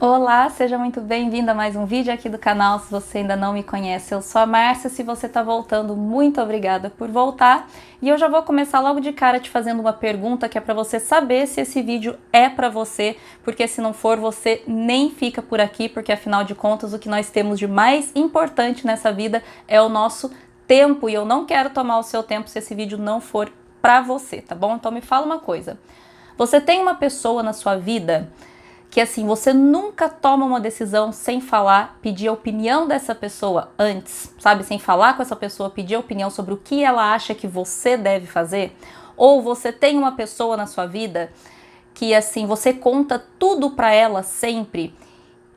Olá, seja muito bem-vindo a mais um vídeo aqui do canal. Se você ainda não me conhece, eu sou a Márcia. Se você está voltando, muito obrigada por voltar. E eu já vou começar logo de cara te fazendo uma pergunta que é para você saber se esse vídeo é para você, porque se não for, você nem fica por aqui, porque afinal de contas o que nós temos de mais importante nessa vida é o nosso tempo, e eu não quero tomar o seu tempo se esse vídeo não for para você, tá bom? Então me fala uma coisa. Você tem uma pessoa na sua vida que assim, você nunca toma uma decisão sem falar, pedir a opinião dessa pessoa antes, sabe? Sem falar com essa pessoa, pedir a opinião sobre o que ela acha que você deve fazer? Ou você tem uma pessoa na sua vida que assim, você conta tudo pra ela sempre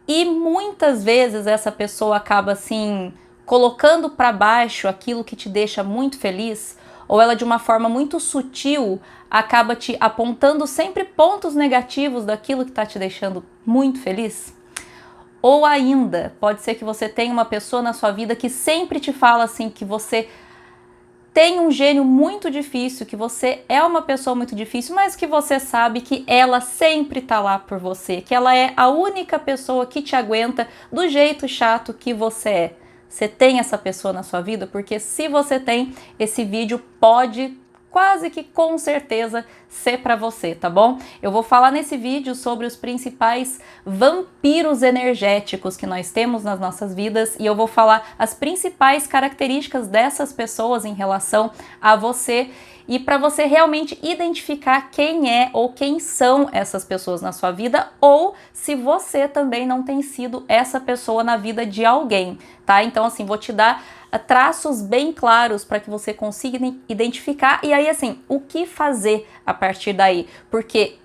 e muitas vezes essa pessoa acaba assim, colocando pra baixo aquilo que te deixa muito feliz, ou ela de uma forma muito sutil acaba te apontando sempre pontos negativos daquilo que está te deixando muito feliz? Ou ainda, pode ser que você tenha uma pessoa na sua vida que sempre te fala assim que você tem um gênio muito difícil, que você é uma pessoa muito difícil, mas que você sabe que ela sempre tá lá por você, que ela é a única pessoa que te aguenta do jeito chato que você é. Você tem essa pessoa na sua vida? Porque se você tem, esse vídeo pode quase que com certeza ser para você, tá bom? Eu vou falar nesse vídeo sobre os principais vampiros energéticos que nós temos nas nossas vidas e eu vou falar as principais características dessas pessoas em relação a você e para você realmente identificar quem é ou quem são essas pessoas na sua vida, ou se você também não tem sido essa pessoa na vida de alguém, tá? Então assim, vou te dar traços bem claros para que você consiga identificar e aí assim, o que fazer a partir daí, porque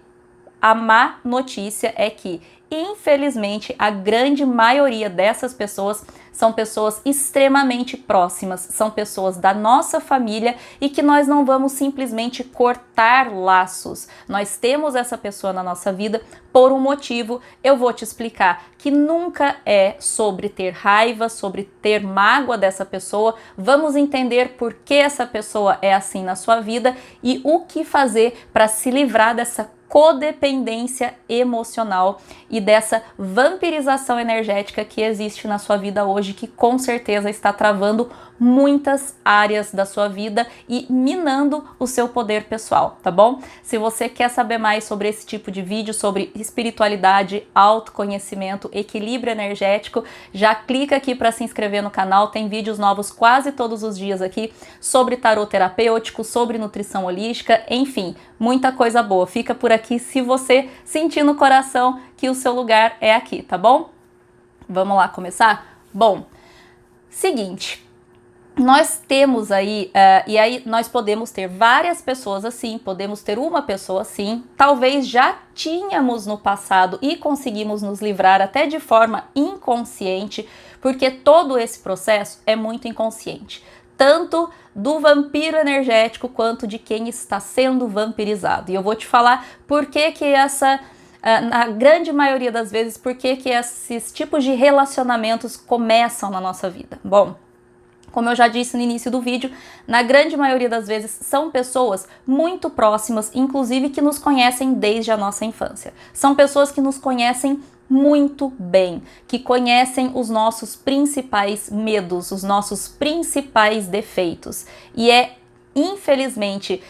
a má notícia é que, infelizmente, a grande maioria dessas pessoas são pessoas extremamente próximas, são pessoas da nossa família e que nós não vamos simplesmente cortar laços. Nós temos essa pessoa na nossa vida por um motivo, eu vou te explicar, que nunca é sobre ter raiva, sobre ter mágoa dessa pessoa. Vamos entender por que essa pessoa é assim na sua vida e o que fazer para se livrar dessa codependência emocional e dessa vampirização energética que existe na sua vida hoje, que com certeza está travando muitas áreas da sua vida e minando o seu poder pessoal, tá bom? Se você quer saber mais sobre esse tipo de vídeo, sobre espiritualidade, autoconhecimento, equilíbrio energético, já clica aqui para se inscrever no canal, tem vídeos novos quase todos os dias aqui sobre tarô terapêutico, sobre nutrição holística, enfim, muita coisa boa. Fica por aqui se você sentir no coração que o seu lugar é aqui, tá bom? Vamos lá começar? Bom, seguinte, nós temos aí, e aí nós podemos ter várias pessoas assim, podemos ter uma pessoa assim, talvez já tínhamos no passado e conseguimos nos livrar até de forma inconsciente, porque todo esse processo é muito inconsciente, tanto do vampiro energético quanto de quem está sendo vampirizado. E eu vou te falar por que que essa, na grande maioria das vezes, por que que esses tipos de relacionamentos começam na nossa vida. Bom, como eu já disse no início do vídeo, na grande maioria das vezes são pessoas muito próximas, inclusive que nos conhecem desde a nossa infância. São pessoas que nos conhecem muito bem, que conhecem os nossos principais medos, os nossos principais defeitos. E é infelizmente,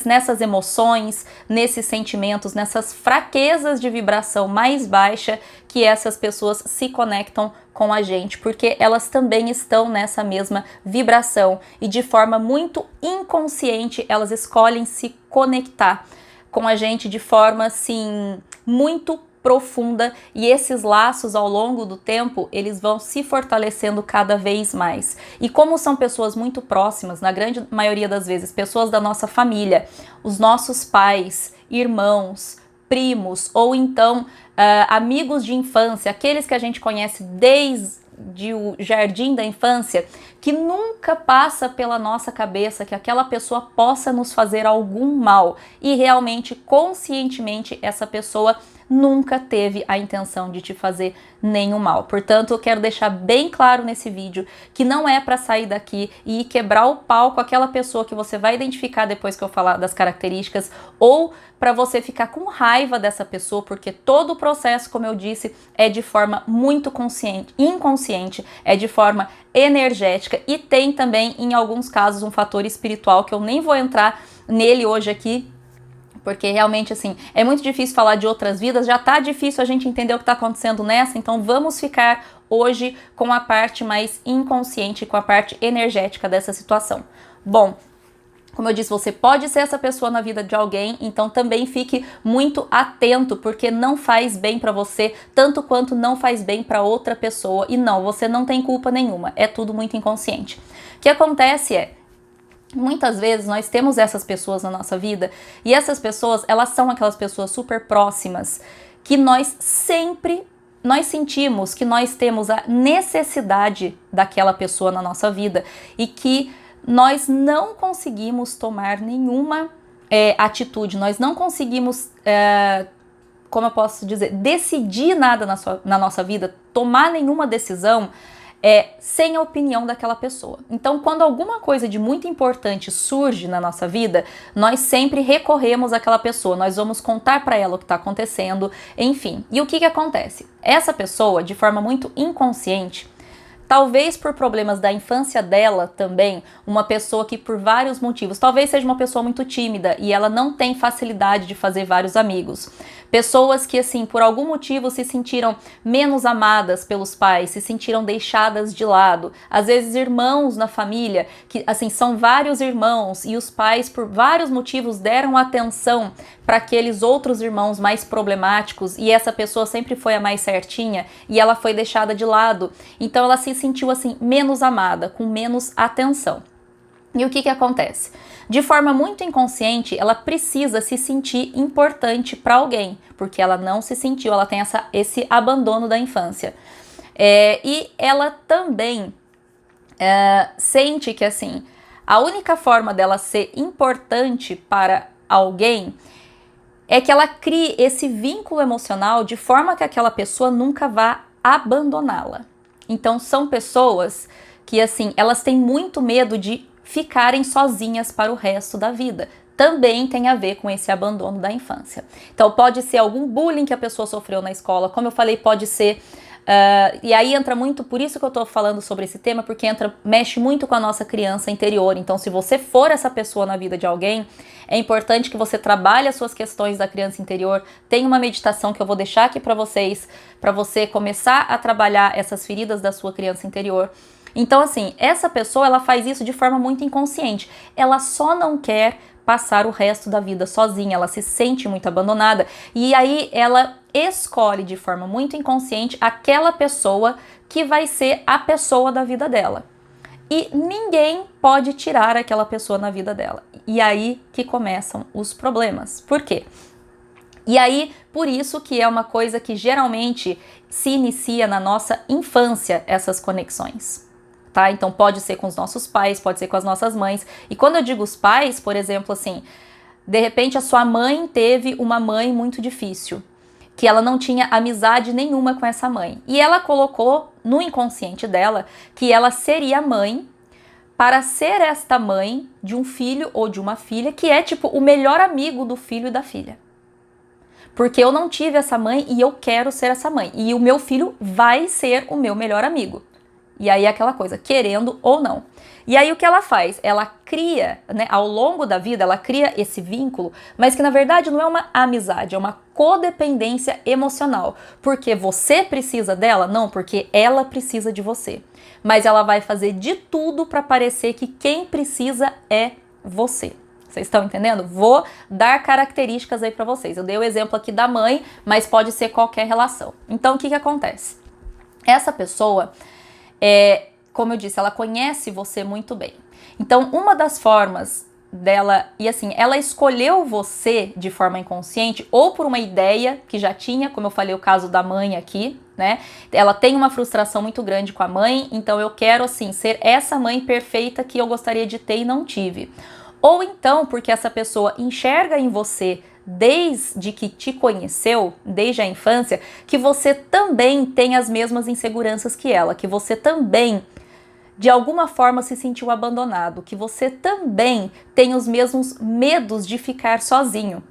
nessas emoções, nesses sentimentos, nessas fraquezas de vibração mais baixa que essas pessoas se conectam com a gente, porque elas também estão nessa mesma vibração e de forma muito inconsciente elas escolhem se conectar com a gente de forma assim muito profunda, e esses laços ao longo do tempo eles vão se fortalecendo cada vez mais. E como são pessoas muito próximas, na grande maioria das vezes pessoas da nossa família, os nossos pais, irmãos, primos ou então amigos de infância, aqueles que a gente conhece desde o jardim da infância, que nunca passa pela nossa cabeça que aquela pessoa possa nos fazer algum mal e realmente conscientemente essa pessoa nunca teve a intenção de te fazer nenhum mal. Portanto, eu quero deixar bem claro nesse vídeo que não é para sair daqui e quebrar o pau com aquela pessoa que você vai identificar depois que eu falar das características, ou para você ficar com raiva dessa pessoa, porque todo o processo, como eu disse, é de forma muito inconsciente, é de forma energética e tem também, em alguns casos, um fator espiritual que eu nem vou entrar nele hoje aqui, porque realmente, assim, é muito difícil falar de outras vidas, já tá difícil a gente entender o que tá acontecendo nessa, então vamos ficar hoje com a parte mais inconsciente, com a parte energética dessa situação. Bom, como eu disse, você pode ser essa pessoa na vida de alguém, então também fique muito atento, porque não faz bem pra você, tanto quanto não faz bem pra outra pessoa. E não, você não tem culpa nenhuma, é tudo muito inconsciente. O que acontece é, muitas vezes nós temos essas pessoas na nossa vida, e essas pessoas, elas são aquelas pessoas super próximas, que nós sentimos que nós temos a necessidade daquela pessoa na nossa vida, e que nós não conseguimos tomar nenhuma atitude, nós não conseguimos, como eu posso dizer, decidir nada na nossa vida, tomar nenhuma decisão sem a opinião daquela pessoa. Então, quando alguma coisa de muito importante surge na nossa vida, nós sempre recorremos àquela pessoa, nós vamos contar para ela o que está acontecendo, enfim. E o que acontece? Essa pessoa, de forma muito inconsciente, talvez por problemas da infância dela também, uma pessoa que por vários motivos, talvez seja uma pessoa muito tímida e ela não tem facilidade de fazer vários amigos. Pessoas que, assim, por algum motivo se sentiram menos amadas pelos pais, se sentiram deixadas de lado. Às vezes irmãos na família, que, assim, são vários irmãos e os pais, por vários motivos, deram atenção para aqueles outros irmãos mais problemáticos e essa pessoa sempre foi a mais certinha e ela foi deixada de lado. Então ela se sentiu, assim, menos amada, com menos atenção. E o que acontece? De forma muito inconsciente, ela precisa se sentir importante para alguém, porque ela não se sentiu, ela tem esse abandono da infância. E ela também sente que, assim, a única forma dela ser importante para alguém é que ela crie esse vínculo emocional de forma que aquela pessoa nunca vá abandoná-la. Então são pessoas que, assim, elas têm muito medo de ficarem sozinhas para o resto da vida. Também tem a ver com esse abandono da infância. Então pode ser algum bullying que a pessoa sofreu na escola, como eu falei, pode ser... e aí entra muito, por isso que eu tô falando sobre esse tema, porque mexe muito com a nossa criança interior. Então se você for essa pessoa na vida de alguém, é importante que você trabalhe as suas questões da criança interior. Tem uma meditação que eu vou deixar aqui para vocês, para você começar a trabalhar essas feridas da sua criança interior. Então, assim, essa pessoa, ela faz isso de forma muito inconsciente. Ela só não quer passar o resto da vida sozinha, ela se sente muito abandonada. E aí ela escolhe de forma muito inconsciente aquela pessoa que vai ser a pessoa da vida dela. E ninguém pode tirar aquela pessoa na vida dela. E aí que começam os problemas. Por quê? E aí, por isso que é uma coisa que geralmente se inicia na nossa infância, essas conexões. Tá? Então pode ser com os nossos pais, pode ser com as nossas mães. E quando eu digo os pais, por exemplo, assim, de repente a sua mãe teve uma mãe muito difícil, que ela não tinha amizade nenhuma com essa mãe. E ela colocou no inconsciente dela que ela seria mãe para ser esta mãe de um filho ou de uma filha que é tipo o melhor amigo do filho e da filha. Porque eu não tive essa mãe e eu quero ser essa mãe. E o meu filho vai ser o meu melhor amigo. E aí aquela coisa, querendo ou não. E aí o que ela faz? Ela cria, né, ao longo da vida, ela cria esse vínculo, mas que na verdade não é uma amizade, é uma codependência emocional. Porque você precisa dela? Não, porque ela precisa de você. Mas ela vai fazer de tudo para parecer que quem precisa é você. Vocês estão entendendo? Vou dar características aí para vocês. Eu dei o exemplo aqui da mãe, mas pode ser qualquer relação. Então o que acontece? Essa pessoa... como eu disse, ela conhece você muito bem. Então, uma das formas dela, e assim, ela escolheu você de forma inconsciente ou por uma ideia que já tinha, como eu falei o caso da mãe aqui, né? Ela tem uma frustração muito grande com a mãe, então eu quero, assim, ser essa mãe perfeita que eu gostaria de ter e não tive. Ou então, porque essa pessoa enxerga em você desde que te conheceu, desde a infância, que você também tem as mesmas inseguranças que ela, que você também de alguma forma se sentiu abandonado, que você também tem os mesmos medos de ficar sozinho.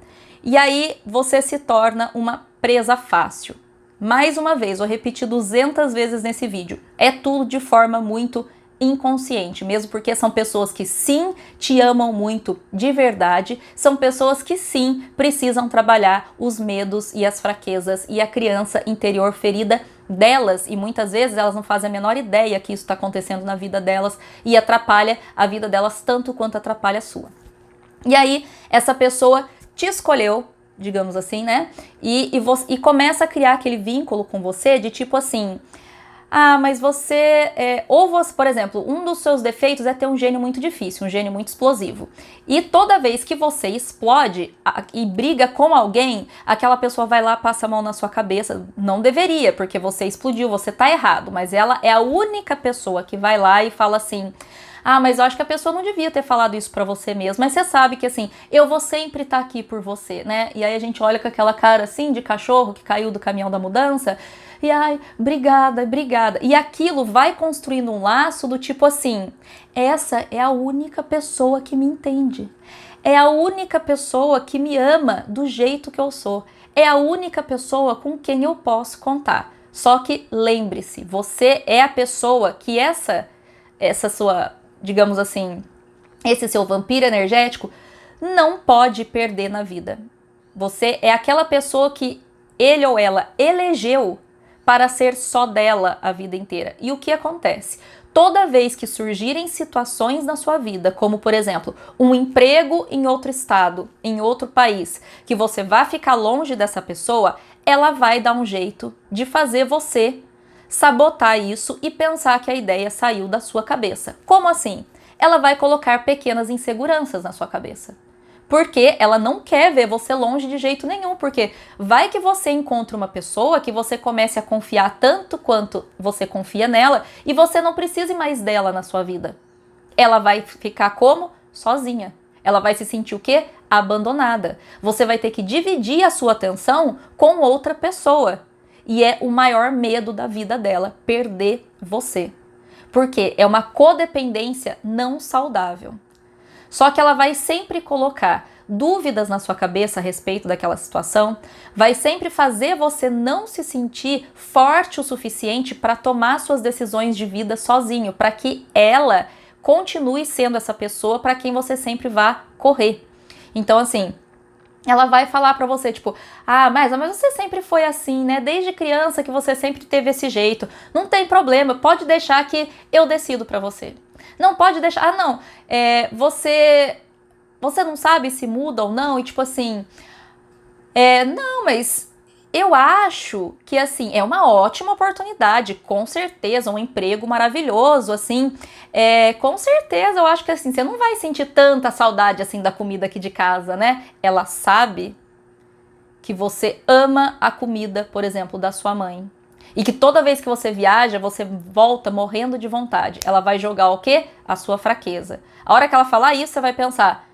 E aí você se torna uma presa fácil. Mais uma vez, vou repetir 200 vezes nesse vídeo, é tudo de forma muito inconsciente, mesmo porque são pessoas que sim te amam muito de verdade, são pessoas que sim precisam trabalhar os medos e as fraquezas e a criança interior ferida delas, e muitas vezes elas não fazem a menor ideia que isso está acontecendo na vida delas e atrapalha a vida delas tanto quanto atrapalha a sua. E aí essa pessoa te escolheu, digamos assim, né? E começa a criar aquele vínculo com você de tipo assim, ah, mas você, por exemplo, um dos seus defeitos é ter um gênio muito difícil, um gênio muito explosivo. E toda vez que você explode e briga com alguém, aquela pessoa vai lá, passa a mão na sua cabeça. Não deveria, porque você explodiu, você tá errado. Mas ela é a única pessoa que vai lá e fala assim, ah, mas eu acho que a pessoa não devia ter falado isso pra você mesmo. Mas você sabe que assim, eu vou sempre estar aqui por você, né? E aí a gente olha com aquela cara assim de cachorro que caiu do caminhão da mudança. E ai, obrigada, obrigada. E aquilo vai construindo um laço do tipo assim, essa é a única pessoa que me entende. É a única pessoa que me ama do jeito que eu sou. É a única pessoa com quem eu posso contar. Só que lembre-se, você é a pessoa que essa sua, digamos assim, esse seu vampiro energético não pode perder na vida. Você é aquela pessoa que ele ou ela elegeu para ser só dela a vida inteira. E o que acontece? Toda vez que surgirem situações na sua vida, como por exemplo, um emprego em outro estado, em outro país, que você vai ficar longe dessa pessoa, ela vai dar um jeito de fazer você sabotar isso e pensar que a ideia saiu da sua cabeça. Como assim? Ela vai colocar pequenas inseguranças na sua cabeça. Porque ela não quer ver você longe de jeito nenhum, porque vai que você encontra uma pessoa que você comece a confiar tanto quanto você confia nela e você não precise mais dela na sua vida. Ela vai ficar como? Sozinha. Ela vai se sentir o quê? Abandonada. Você vai ter que dividir a sua atenção com outra pessoa. E é o maior medo da vida dela, perder você. Porque é uma codependência não saudável. Só que ela vai sempre colocar dúvidas na sua cabeça a respeito daquela situação, vai sempre fazer você não se sentir forte o suficiente para tomar suas decisões de vida sozinho, para que ela continue sendo essa pessoa para quem você sempre vá correr. Então, assim, ela vai falar pra você, tipo, ah, mas você sempre foi assim, né? Desde criança que você sempre teve esse jeito. Não tem problema, pode deixar que eu decido pra você. Não pode deixar, ah, não, você não sabe se muda ou não, e tipo assim, não, mas eu acho que, assim, é uma ótima oportunidade, com certeza, um emprego maravilhoso, assim, com certeza, eu acho que, assim, você não vai sentir tanta saudade, assim, da comida aqui de casa, né? Ela sabe que você ama a comida, por exemplo, da sua mãe. E que toda vez que você viaja, você volta morrendo de vontade. Ela vai jogar o quê? A sua fraqueza. A hora que ela falar isso, você vai pensar,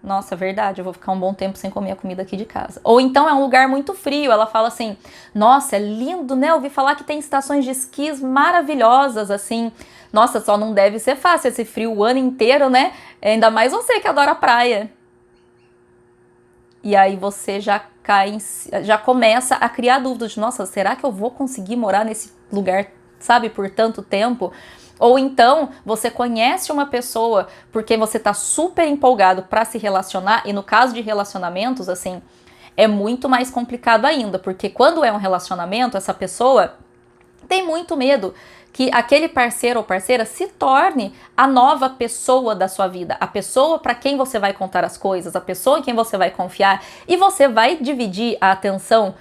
nossa, verdade, eu vou ficar um bom tempo sem comer a comida aqui de casa. Ou então é um lugar muito frio, ela fala assim, nossa, é lindo, né? Eu ouvi falar que tem estações de esquis maravilhosas, assim. Nossa, só não deve ser fácil esse frio o ano inteiro, né? Ainda mais você que adora praia. E aí você já começa a criar dúvidas de, nossa, será que eu vou conseguir morar nesse lugar, sabe, por tanto tempo? Ou então você conhece uma pessoa porque você tá super empolgado para se relacionar, e no caso de relacionamentos, assim, é muito mais complicado ainda, porque quando é um relacionamento, essa pessoa tem muito medo que aquele parceiro ou parceira se torne a nova pessoa da sua vida, a pessoa para quem você vai contar as coisas, a pessoa em quem você vai confiar, e você vai dividir a atenção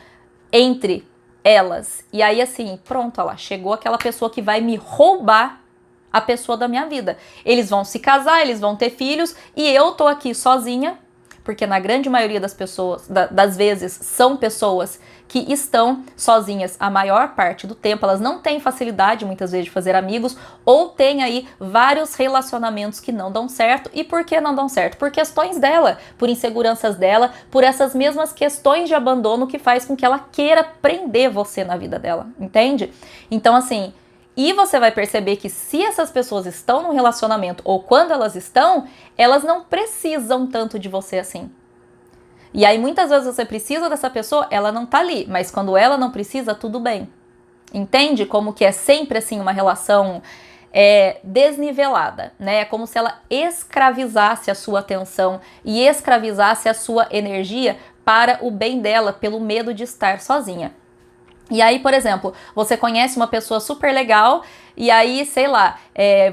entre elas. E aí, assim, pronto, ó lá, chegou aquela pessoa que vai me roubar a pessoa da minha vida. Eles vão se casar, eles vão ter filhos, e eu tô aqui sozinha, porque na grande maioria das pessoas, das vezes, são pessoas que estão sozinhas a maior parte do tempo, elas não têm facilidade muitas vezes de fazer amigos, ou têm aí vários relacionamentos que não dão certo. E por que não dão certo? Por questões dela, por inseguranças dela, por essas mesmas questões de abandono que faz com que ela queira prender você na vida dela, entende? Então assim, e você vai perceber que se essas pessoas estão num relacionamento, ou quando elas estão, elas não precisam tanto de você assim. E aí muitas vezes você precisa dessa pessoa, ela não tá ali, mas quando ela não precisa, tudo bem. Entende como que é sempre assim uma relação desnivelada, né? É como se ela escravizasse a sua atenção e escravizasse a sua energia para o bem dela, pelo medo de estar sozinha. E aí, por exemplo, você conhece uma pessoa super legal e aí, sei lá,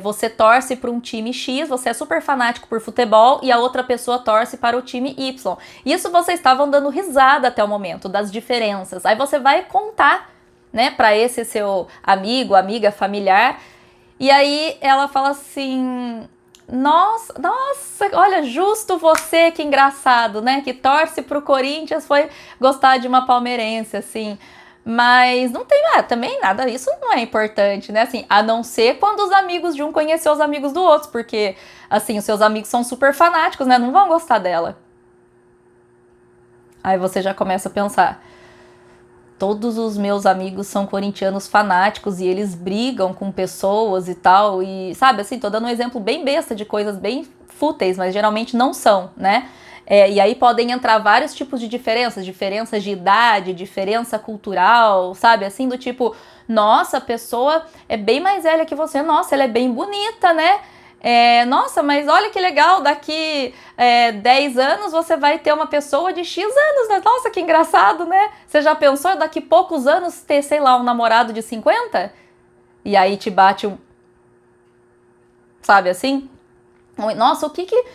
você torce para um time X, você é super fanático por futebol e a outra pessoa torce para o time Y. Isso vocês estavam dando risada até o momento, das diferenças. Aí você vai contar, né, para esse seu amigo, amiga, familiar, e aí ela fala assim... Nossa, olha, justo você, que engraçado, né, que torce pro Corinthians, foi gostar de uma palmeirense, assim... Mas não tem também nada, isso não é importante, né? Assim, a não ser quando os amigos de um conhecem os amigos do outro, porque, assim, os seus amigos são super fanáticos, né? Não vão gostar dela. Aí você já começa a pensar, todos os meus amigos são corintianos fanáticos e eles brigam com pessoas e tal, e, sabe, assim, tô dando um exemplo bem besta de coisas bem fúteis, mas geralmente não são, né? E aí podem entrar vários tipos de diferenças de idade, diferença cultural, sabe? Assim, do tipo, nossa, a pessoa é bem mais velha que você, nossa, ela é bem bonita, né? Nossa, mas olha que legal, daqui 10 anos você vai ter uma pessoa de X anos, né? Nossa, que engraçado, né? Você já pensou daqui poucos anos ter, sei lá, um namorado de 50? E aí te bate um... Sabe assim? Nossa, o que que...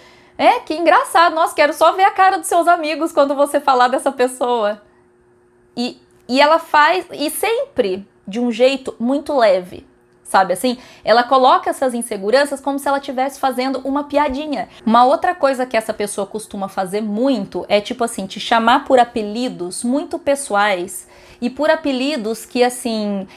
que engraçado, nossa, quero só ver a cara dos seus amigos quando você falar dessa pessoa. E ela faz, e sempre de um jeito muito leve, sabe assim? Ela coloca essas inseguranças como se ela estivesse fazendo uma piadinha. Uma outra coisa que essa pessoa costuma fazer muito é tipo assim, te chamar por apelidos muito pessoais e por apelidos que assim...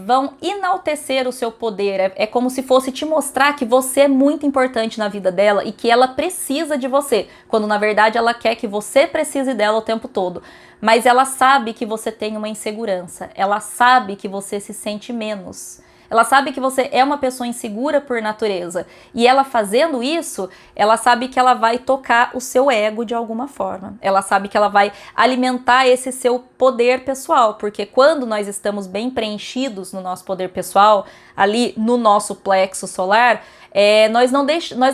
vão enaltecer o seu poder, é como se fosse te mostrar que você é muito importante na vida dela e que ela precisa de você, quando na verdade ela quer que você precise dela o tempo todo. Mas ela sabe que você tem uma insegurança, ela sabe que você se sente menos. Ela sabe que você é uma pessoa insegura por natureza. E ela fazendo isso, ela sabe que ela vai tocar o seu ego de alguma forma. Ela sabe que ela vai alimentar esse seu poder pessoal. Porque quando nós estamos bem preenchidos no nosso poder pessoal, ali no nosso plexo solar, nós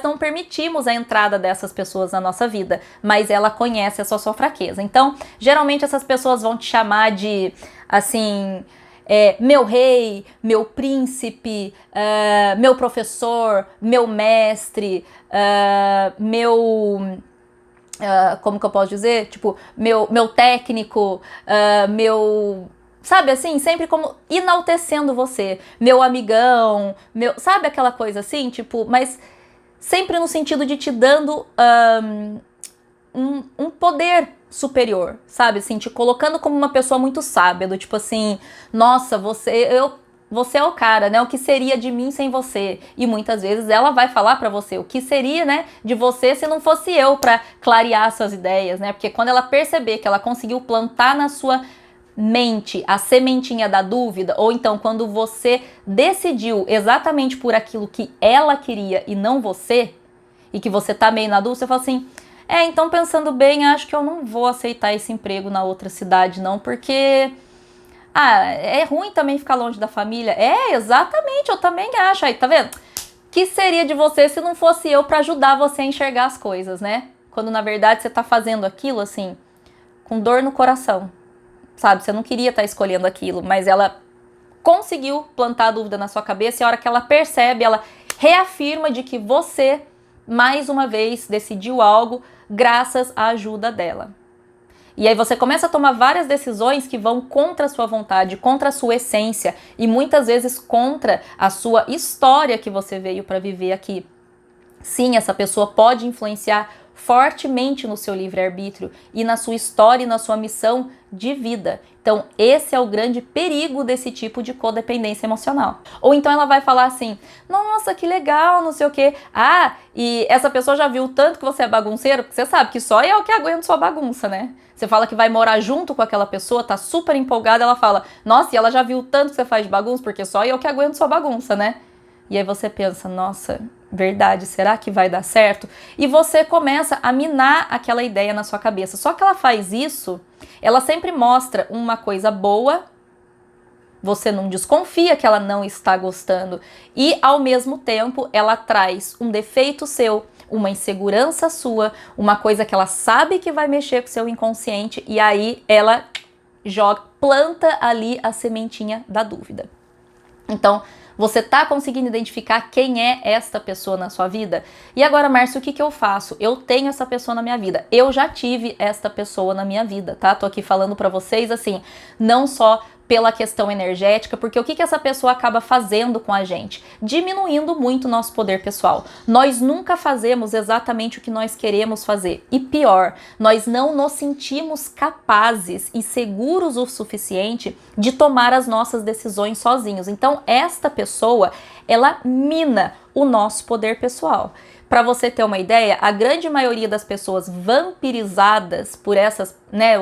não permitimos a entrada dessas pessoas na nossa vida. Mas ela conhece a sua fraqueza. Então, geralmente essas pessoas vão te chamar de, assim... meu rei, meu príncipe, meu professor, meu mestre, como que eu posso dizer? Tipo, meu técnico, sabe assim, sempre como enaltecendo você, meu amigão, sabe aquela coisa assim, tipo, mas sempre no sentido de te dando um poder superior, sabe, assim, te colocando como uma pessoa muito sábia, do tipo assim, nossa, você é o cara, né, o que seria de mim sem você? E muitas vezes ela vai falar pra você o que seria, né, de você se não fosse eu pra clarear suas ideias, né, porque quando ela perceber que ela conseguiu plantar na sua mente a sementinha da dúvida, ou então quando você decidiu exatamente por aquilo que ela queria e não você, e que você tá meio na dúvida, você fala assim, então pensando bem, acho que eu não vou aceitar esse emprego na outra cidade não, porque... é ruim também ficar longe da família. Exatamente, eu também acho. Aí, tá vendo? Que seria de você se não fosse eu pra ajudar você a enxergar as coisas, né? Quando na verdade você tá fazendo aquilo assim, com dor no coração, sabe? Você não queria estar escolhendo aquilo, mas ela conseguiu plantar a dúvida na sua cabeça e a hora que ela percebe, ela reafirma de que você, mais uma vez, decidiu algo graças à ajuda dela. E aí você começa a tomar várias decisões que vão contra a sua vontade, contra a sua essência e muitas vezes contra a sua história que você veio para viver aqui. Sim, essa pessoa pode influenciar fortemente no seu livre-arbítrio e na sua história e na sua missão de vida. Então, esse é o grande perigo desse tipo de codependência emocional. Ou então ela vai falar assim, nossa, que legal, não sei o quê. Ah, e essa pessoa já viu tanto que você é bagunceiro, porque você sabe que só eu que aguento sua bagunça, né? Você fala que vai morar junto com aquela pessoa, tá super empolgada, ela fala, nossa, e ela já viu tanto que você faz de bagunça, porque só eu que aguento sua bagunça, né? E aí você pensa, nossa, verdade, será que vai dar certo? E você começa a minar aquela ideia na sua cabeça. Só que ela faz isso, ela sempre mostra uma coisa boa, você não desconfia que ela não está gostando, e ao mesmo tempo ela traz um defeito seu, uma insegurança sua, uma coisa que ela sabe que vai mexer com o seu inconsciente, e aí ela joga, planta ali a sementinha da dúvida. Então, você tá conseguindo identificar quem é esta pessoa na sua vida? E agora, Márcio, o que eu faço? Eu tenho essa pessoa na minha vida. Eu já tive esta pessoa na minha vida, tá? Tô aqui falando pra vocês, assim, não só pela questão energética, porque o que essa pessoa acaba fazendo com a gente? Diminuindo muito o nosso poder pessoal. Nós nunca fazemos exatamente o que nós queremos fazer. E pior, nós não nos sentimos capazes e seguros o suficiente de tomar as nossas decisões sozinhos. Então, esta pessoa, ela mina o nosso poder pessoal. Para você ter uma ideia, a grande maioria das pessoas vampirizadas por essas, né,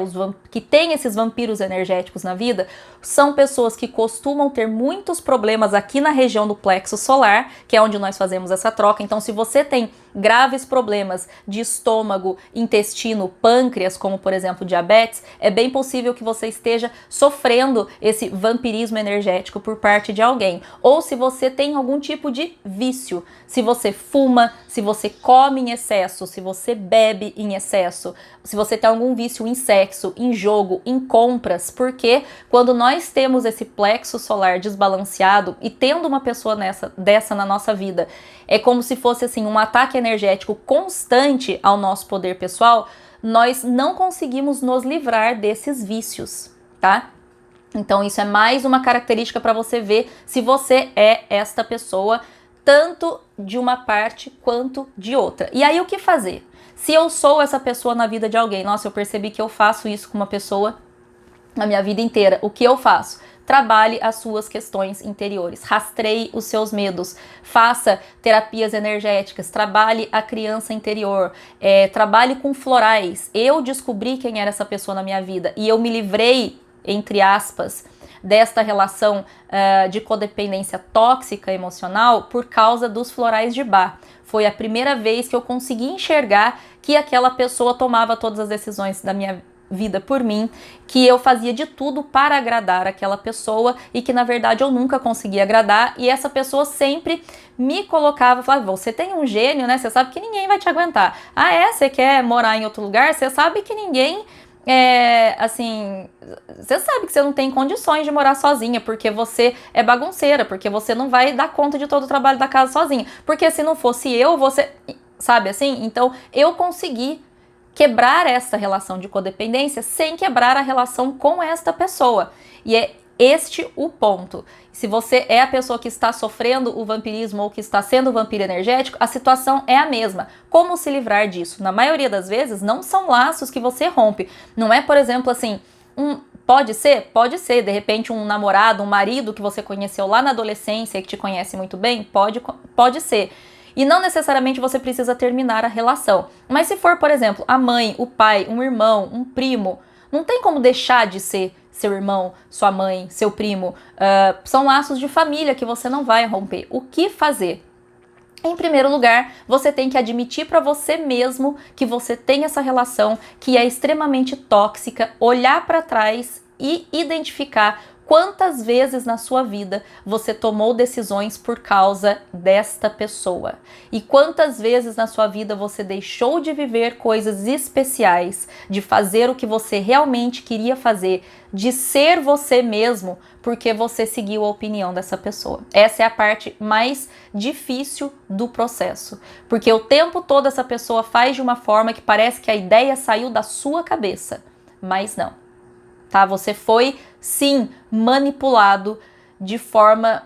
que tem esses vampiros energéticos na vida, são pessoas que costumam ter muitos problemas aqui na região do plexo solar, que é onde nós fazemos essa troca. Então, se você tem graves problemas de estômago, intestino, pâncreas, como por exemplo diabetes, é bem possível que você esteja sofrendo esse vampirismo energético por parte de alguém. Ou se você tem algum tipo de vício, se você fuma, se você come em excesso, se você bebe em excesso, se você tem algum vício em sexo, em jogo, em compras, porque quando nós temos esse plexo solar desbalanceado e tendo uma pessoa dessa na nossa vida, é como se fosse assim um ataque energético constante ao nosso poder pessoal, nós não conseguimos nos livrar desses vícios, tá? Então isso é mais uma característica para você ver se você é esta pessoa, tanto de uma parte quanto de outra. E aí o que fazer? Se eu sou essa pessoa na vida de alguém, nossa, eu percebi que eu faço isso com uma pessoa na minha vida inteira, o que eu faço? Trabalhe as suas questões interiores, rastreie os seus medos, faça terapias energéticas, trabalhe a criança interior, trabalhe com florais. Eu descobri quem era essa pessoa na minha vida e eu me livrei, entre aspas, desta relação de codependência tóxica emocional por causa dos florais de Bach. Foi a primeira vez que eu consegui enxergar que aquela pessoa tomava todas as decisões da minha vida por mim, que eu fazia de tudo para agradar aquela pessoa e que na verdade eu nunca conseguia agradar, e essa pessoa sempre me colocava, falava, você tem um gênio, né? Você sabe que ninguém vai te aguentar. Ah, você quer morar em outro lugar? Você sabe que ninguém assim, você sabe que você não tem condições de morar sozinha, porque você é bagunceira, porque você não vai dar conta de todo o trabalho da casa sozinha, porque se não fosse eu, você, sabe assim? Então eu consegui quebrar essa relação de codependência sem quebrar a relação com esta pessoa. E é este o ponto. Se você é a pessoa que está sofrendo o vampirismo ou que está sendo vampiro energético, a situação é a mesma. Como se livrar disso? Na maioria das vezes, não são laços que você rompe. Não é, por exemplo, assim, pode ser? Pode ser. De repente, um namorado, um marido que você conheceu lá na adolescência e que te conhece muito bem, pode ser. E não necessariamente você precisa terminar a relação. Mas se for, por exemplo, a mãe, o pai, um irmão, um primo, não tem como deixar de ser seu irmão, sua mãe, seu primo. São laços de família que você não vai romper. O que fazer? Em primeiro lugar, você tem que admitir para você mesmo que você tem essa relação que é extremamente tóxica, olhar para trás e identificar quantas vezes na sua vida você tomou decisões por causa desta pessoa? E quantas vezes na sua vida você deixou de viver coisas especiais, de fazer o que você realmente queria fazer, de ser você mesmo, porque você seguiu a opinião dessa pessoa? Essa é a parte mais difícil do processo, porque o tempo todo essa pessoa faz de uma forma que parece que a ideia saiu da sua cabeça, mas não. Tá? Você foi, sim, manipulado de forma,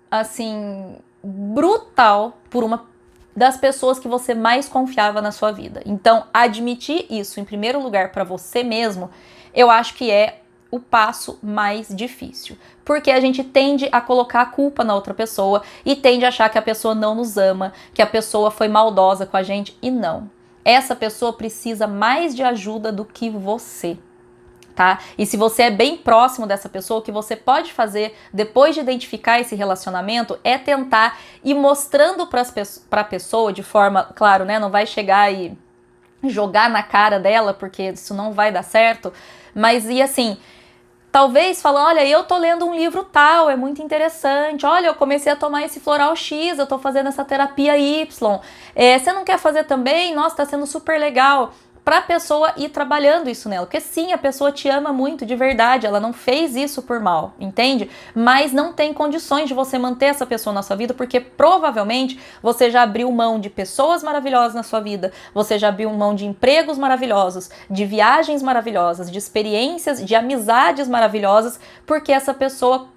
assim, brutal por uma das pessoas que você mais confiava na sua vida. Então, admitir isso em primeiro lugar para você mesmo, eu acho que é o passo mais difícil. Porque a gente tende a colocar a culpa na outra pessoa e tende a achar que a pessoa não nos ama, que a pessoa foi maldosa com a gente, e não. Essa pessoa precisa mais de ajuda do que você. Tá? E se você é bem próximo dessa pessoa, o que você pode fazer depois de identificar esse relacionamento é tentar ir mostrando para a pessoa de forma, claro, né? Não vai chegar e jogar na cara dela, porque isso não vai dar certo, mas e assim, talvez falar, olha, eu tô lendo um livro tal, é muito interessante, olha, eu comecei a tomar esse floral X, eu tô fazendo essa terapia Y, você não quer fazer também? Nossa, tá sendo super legal. Pra pessoa ir trabalhando isso nela, porque sim, a pessoa te ama muito, de verdade, ela não fez isso por mal, entende? Mas não tem condições de você manter essa pessoa na sua vida, porque provavelmente você já abriu mão de pessoas maravilhosas na sua vida, você já abriu mão de empregos maravilhosos, de viagens maravilhosas, de experiências, de amizades maravilhosas, porque essa pessoa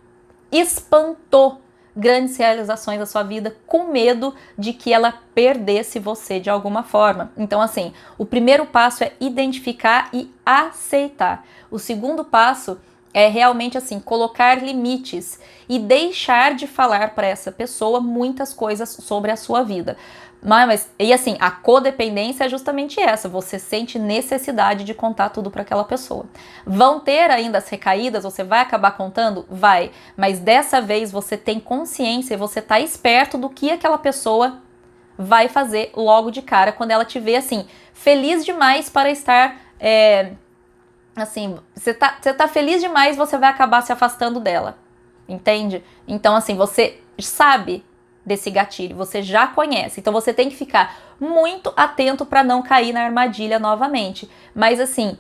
espantou grandes realizações da sua vida com medo de que ela perdesse você de alguma forma. Então, assim, o primeiro passo é identificar e aceitar. O segundo passo é realmente assim, colocar limites e deixar de falar para essa pessoa muitas coisas sobre a sua vida. E assim, a codependência é justamente essa, você sente necessidade de contar tudo para aquela pessoa. Vão ter ainda as recaídas, você vai acabar contando? Vai, mas dessa vez você tem consciência e você tá esperto do que aquela pessoa vai fazer logo de cara, quando ela te vê assim, feliz demais para estar, assim, você tá feliz demais, você vai acabar se afastando dela, entende? Então assim, você sabe desse gatilho, você já conhece, então você tem que ficar muito atento para não cair na armadilha novamente. Mas assim,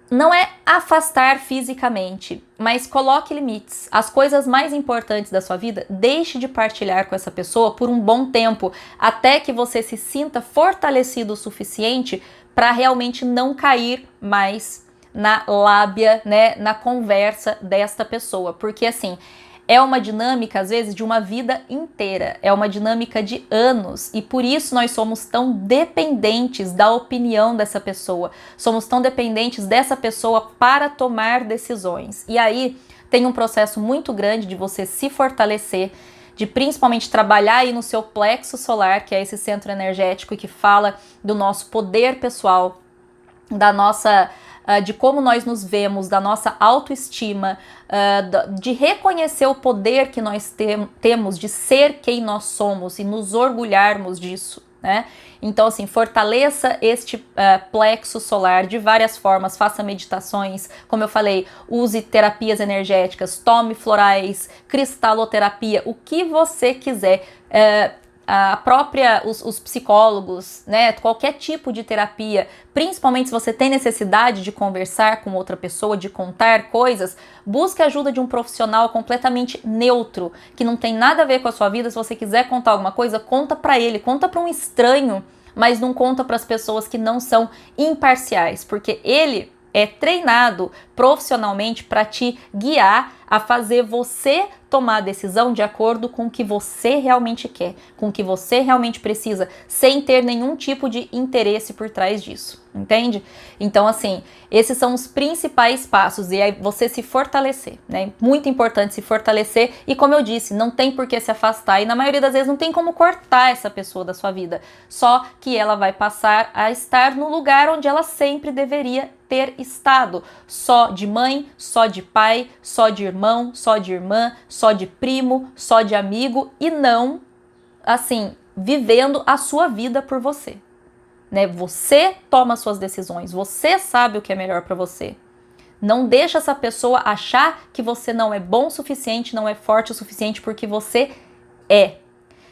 não é afastar fisicamente, mas coloque limites. As coisas mais importantes da sua vida, deixe de partilhar com essa pessoa por um bom tempo, até que você se sinta fortalecido o suficiente para realmente não cair mais na lábia, né, na conversa desta pessoa, porque assim, é uma dinâmica, às vezes, de uma vida inteira. É uma dinâmica de anos. E por isso nós somos tão dependentes da opinião dessa pessoa. Somos tão dependentes dessa pessoa para tomar decisões. E aí tem um processo muito grande de você se fortalecer, de principalmente trabalhar aí no seu plexo solar, que é esse centro energético que fala do nosso poder pessoal, da nossa... de como nós nos vemos, da nossa autoestima, de reconhecer o poder que nós temos de ser quem nós somos e nos orgulharmos disso, né? Então, assim, fortaleça este plexo solar de várias formas, faça meditações, como eu falei, use terapias energéticas, tome florais, cristaloterapia, o que você quiser, os psicólogos, né, qualquer tipo de terapia, principalmente se você tem necessidade de conversar com outra pessoa, de contar coisas, busque a ajuda de um profissional completamente neutro, que não tem nada a ver com a sua vida. Se você quiser contar alguma coisa, conta para ele, conta para um estranho, mas não conta para as pessoas que não são imparciais, porque ele é treinado profissionalmente para te guiar a fazer você tomar a decisão de acordo com o que você realmente quer, com o que você realmente precisa, sem ter nenhum tipo de interesse por trás disso, entende? Então, assim, esses são os principais passos, e aí você se fortalecer, né? Muito importante se fortalecer, e como eu disse, não tem por que se afastar, e na maioria das vezes não tem como cortar essa pessoa da sua vida, só que ela vai passar a estar no lugar onde ela sempre deveria ter estado, só de mãe, só de pai, só de irmão, só de irmã, só de primo, só de amigo, e não, assim, vivendo a sua vida por você, né? Você toma suas decisões, você sabe o que é melhor para você. Não deixa essa pessoa achar que você não é bom o suficiente, não é forte o suficiente, porque você é.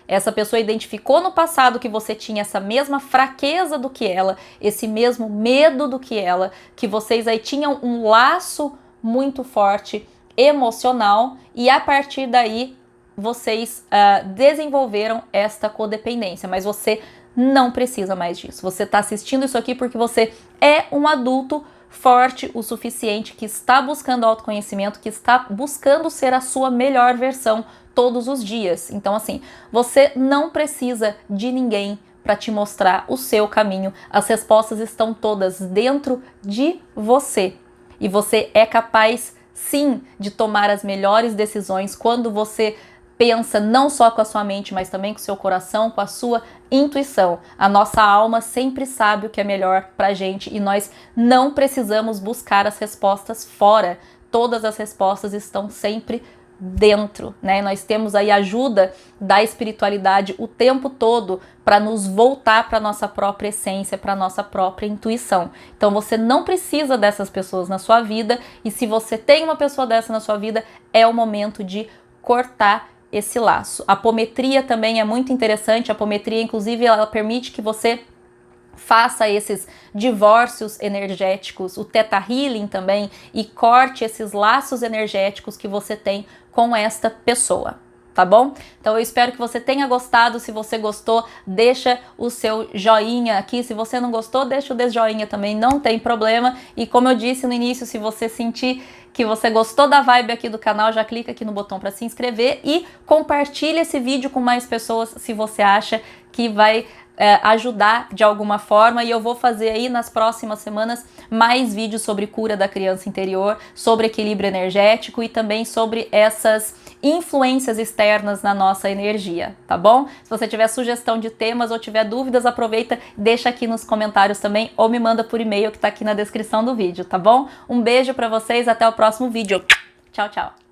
Essa pessoa identificou no passado que você tinha essa mesma fraqueza do que ela, esse mesmo medo do que ela, que vocês aí tinham um laço muito forte emocional, e a partir daí vocês desenvolveram esta codependência, mas você não precisa mais disso. Você está assistindo isso aqui porque você é um adulto forte o suficiente, que está buscando autoconhecimento, que está buscando ser a sua melhor versão todos os dias. Então, assim, você não precisa de ninguém para te mostrar o seu caminho. As respostas estão todas dentro de você. E você é capaz, sim, de tomar as melhores decisões quando você pensa não só com a sua mente, mas também com o seu coração, com a sua intuição. A nossa alma sempre sabe o que é melhor pra gente e nós não precisamos buscar as respostas fora. Todas as respostas estão sempre dentro, né? Nós temos aí a ajuda da espiritualidade o tempo todo para nos voltar para nossa própria essência, para nossa própria intuição. Então você não precisa dessas pessoas na sua vida, e se você tem uma pessoa dessa na sua vida, é o momento de cortar esse laço. A apometria também é muito interessante. A apometria, inclusive, ela permite que você faça esses divórcios energéticos, o Theta Healing também, e corte esses laços energéticos que você tem com esta pessoa, tá bom? Então eu espero que você tenha gostado. Se você gostou, deixa o seu joinha aqui. Se você não gostou, deixa o desjoinha também, não tem problema. E como eu disse no início, se você sentir que você gostou da vibe aqui do canal, já clica aqui no botão para se inscrever e compartilha esse vídeo com mais pessoas se você acha que vai ajudar de alguma forma. E eu vou fazer aí nas próximas semanas mais vídeos sobre cura da criança interior, sobre equilíbrio energético e também sobre essas influências externas na nossa energia, tá bom? Se você tiver sugestão de temas ou tiver dúvidas, aproveita, deixa aqui nos comentários também ou me manda por e-mail que tá aqui na descrição do vídeo, tá bom? Um beijo pra vocês, até o próximo vídeo. Tchau, tchau!